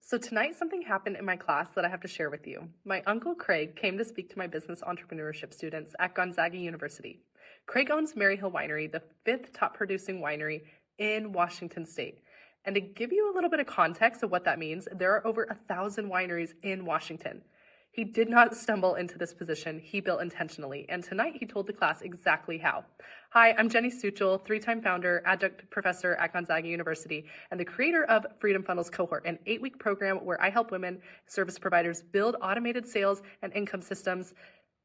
So tonight something happened in my class that I have to share with you. My uncle Craig came to speak to my business entrepreneurship students at Gonzaga University. Craig owns Maryhill Winery, the fifth top producing winery in Washington state. And to give you a little bit of context of what that means, there are over 1,000 wineries in Washington. He did not stumble into this position, he built intentionally, and tonight he told the class exactly how. Hi, I'm Jenny Suchel, three-time founder, adjunct professor at Gonzaga University, and the creator of Freedom Funnels Cohort, an 8-week program where I help women service providers build automated sales and income systems.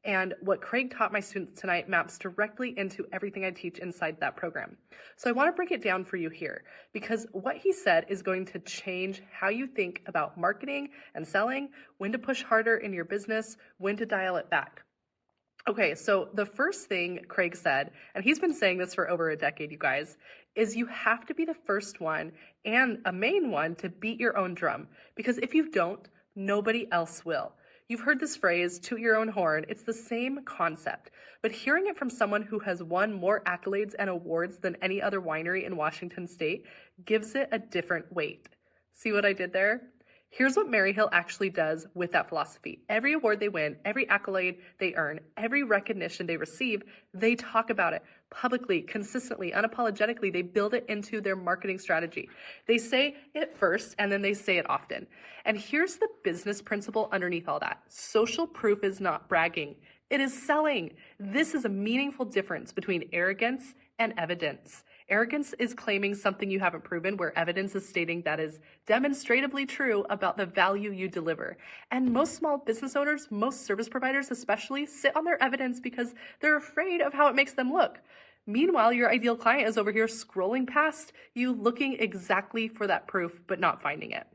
And what Craig taught my students tonight maps directly into everything I teach inside that program. So I want to break it down for you here because what he said is going to change how you think about marketing and selling, when to push harder in your business, when to dial it back. Okay, so the first thing Craig said, and he's been saying this for over a decade, you guys, is you have to be the first one and a main one to beat your own drum, because if you don't, nobody else will. You've heard this phrase, toot your own horn. It's the same concept, but hearing it from someone who has won more accolades and awards than any other winery in Washington state gives it a different weight. See what I did there? Here's what Maryhill actually does with that philosophy. Every award they win, every accolade they earn, every recognition they receive, they talk about it publicly, consistently, unapologetically. They build it into their marketing strategy. They say it first and then they say it often. And here's the business principle underneath all that. Social proof is not bragging. It is selling. This is a meaningful difference between arrogance and evidence. Arrogance is claiming something you haven't proven, where evidence is stating that is demonstratively true about the value you deliver. And most small business owners, most service providers especially, sit on their evidence because they're afraid of how it makes them look. Meanwhile, your ideal client is over here scrolling past you, looking exactly for that proof, but not finding it.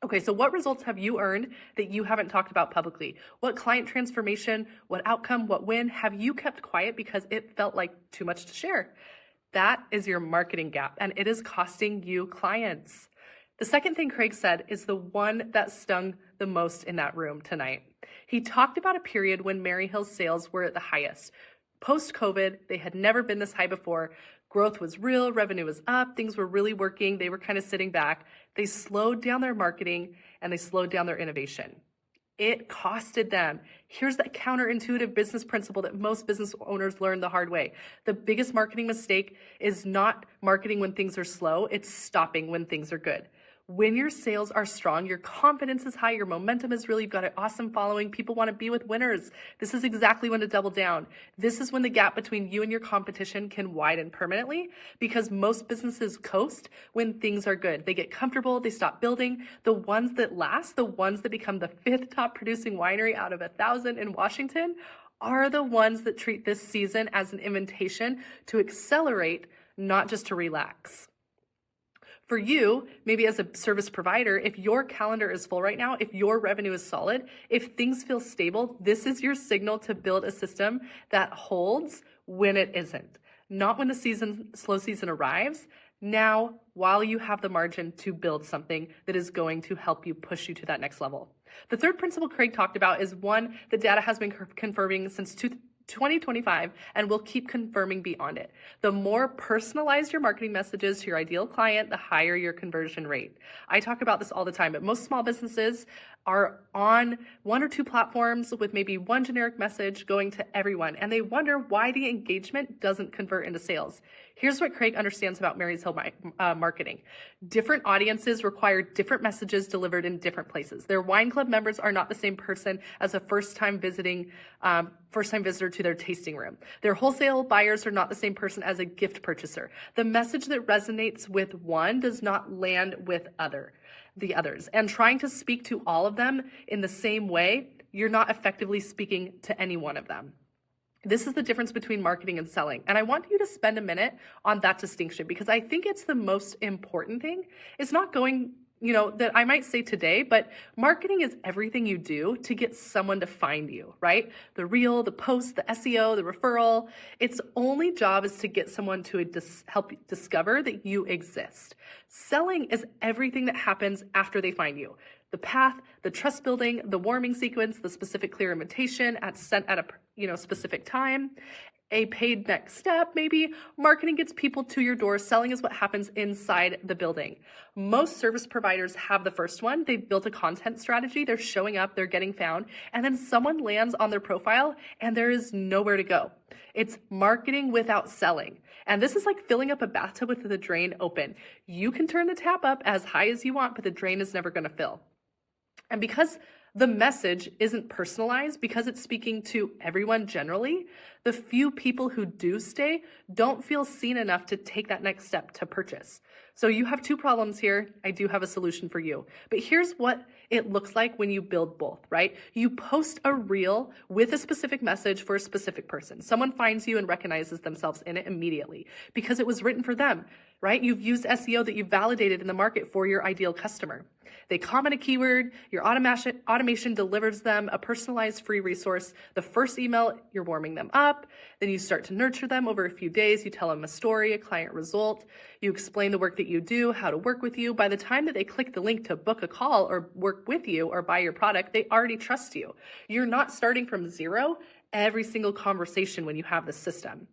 Okay, so what results have you earned that you haven't talked about publicly? What client transformation, what outcome, what win have you kept quiet because it felt like too much to share? That is your marketing gap, and it is costing you clients. The second thing Craig said is the one that stung the most in that room tonight. He talked about a period when Maryhill's sales were at the highest. Post-COVID, they had never been this high before. Growth was real, revenue was up, things were really working, they were kind of sitting back. They slowed down their marketing and they slowed down their innovation. It costed them. Here's that counterintuitive business principle that most business owners learn the hard way. The biggest marketing mistake is not marketing when things are slow, it's stopping when things are good. When your sales are strong, your confidence is high, your momentum is real, you've got an awesome following, people want to be with winners. This is exactly when to double down. This is when the gap between you and your competition can widen permanently, because most businesses coast when things are good. They get comfortable, they stop building. The ones that last, the ones that become the fifth top producing winery out of 1,000 in Washington, are the ones that treat this season as an invitation to accelerate, not just to relax. For you, maybe as a service provider, if your calendar is full right now, if your revenue is solid, if things feel stable, this is your signal to build a system that holds when it isn't. Not when the slow season arrives. Now, while you have the margin to build something that is going to help you push you to that next level. The third principle Craig talked about is one that data has been confirming since 2025 and will keep confirming beyond it. The more personalized your marketing messages to your ideal client, the higher your conversion rate. I talk about this all the time, but most small businesses are on one or two platforms with maybe one generic message going to everyone, and they wonder why the engagement doesn't convert into sales. Here's what Craig understands about Maryhill marketing. Different audiences require different messages delivered in different places. Their wine club members are not the same person as a first-time visitor to their tasting room. Their wholesale buyers are not the same person as a gift purchaser. The message that resonates with one does not land with the others. And trying to speak to all of them in the same way, you're not effectively speaking to any one of them. This is the difference between marketing and selling. And I want you to spend a minute on that distinction, because I think it's the most important thing. It's not going, that I might say today, but marketing is everything you do to get someone to find you, right? The reel, the post, the SEO, the referral. Its only job is to get someone to help discover that you exist. Selling is everything that happens after they find you. The path, the trust building, the warming sequence, the specific clear invitation sent at a specific time. A paid next step, maybe. Marketing gets people to your door. Selling is what happens inside the building. Most service providers have the first one. They've built a content strategy. They're showing up, they're getting found, and then someone lands on their profile and there is nowhere to go. It's marketing without selling. And this is like filling up a bathtub with the drain open. You can turn the tap up as high as you want, but the drain is never going to fill. And because the message isn't personalized, because it's speaking to everyone generally, the few people who do stay don't feel seen enough to take that next step to purchase. So you have two problems here. I do have a solution for you. But here's what it looks like when you build both, right? You post a reel with a specific message for a specific person. Someone finds you and recognizes themselves in it immediately because it was written for them, right? You've used SEO that you've validated in the market for your ideal customer. They comment a keyword, your automation delivers them a personalized free resource. The first email, you're warming them up. Then you start to nurture them over a few days. You tell them a story, a client result. You explain the work that you do, how to work with you. By the time that they click the link to book a call or work with you or buy your product, they already trust you. You're not starting from zero every single conversation when you have the system.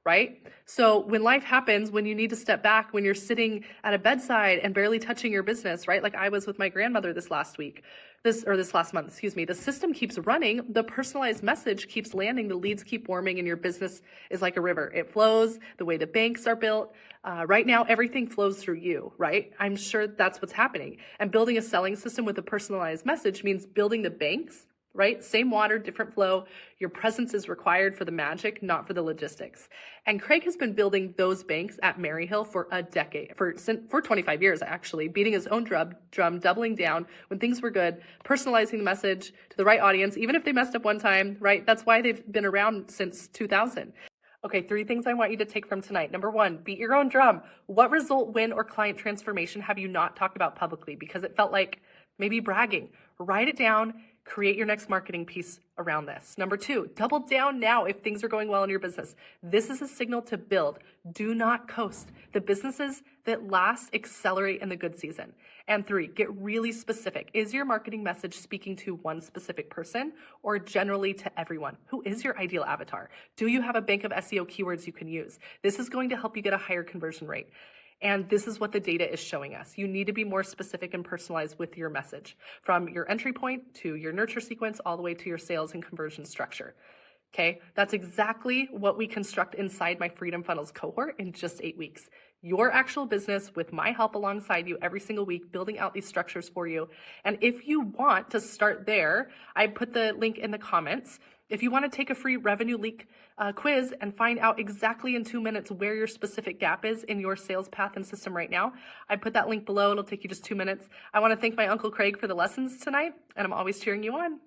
Right? So when life happens, when you need to step back, when you're sitting at a bedside and barely touching your business, right? Like I was with my grandmother this last month, the system keeps running, the personalized message keeps landing, the leads keep warming, and your business is like a river. It flows the way the banks are built. Right now, everything flows through you, right? I'm sure that's what's happening. And building a selling system with a personalized message means building the banks, right? Same water, different flow. Your presence is required for the magic, not for the logistics. And Craig has been building those banks at Maryhill for a decade, for 25 years actually, beating his own drum, doubling down when things were good, personalizing the message to the right audience, even if they messed up one time, right? That's why they've been around since 2000. Okay, 3 things I want you to take from tonight. Number 1, beat your own drum. What result, win, or client transformation have you not talked about publicly because it felt like maybe bragging? Write it down. Create your next marketing piece around this. Number 2, double down now if things are going well in your business. This is a signal to build. Do not coast. The businesses that last accelerate in the good season. And 3, get really specific. Is your marketing message speaking to one specific person or generally to everyone? Who is your ideal avatar? Do you have a bank of SEO keywords you can use? This is going to help you get a higher conversion rate. And this is what the data is showing us. You need to be more specific and personalized with your message, from your entry point to your nurture sequence, all the way to your sales and conversion structure. Okay, that's exactly what we construct inside my Freedom Funnels cohort in just 8 weeks. Your actual business with my help alongside you every single week, building out these structures for you. And if you want to start there, I put the link in the comments. If you want to take a free revenue leak quiz and find out exactly in 2 minutes where your specific gap is in your sales path and system right now, I put that link below. It'll take you just 2 minutes. I want to thank my Uncle Craig for the lessons tonight, and I'm always cheering you on.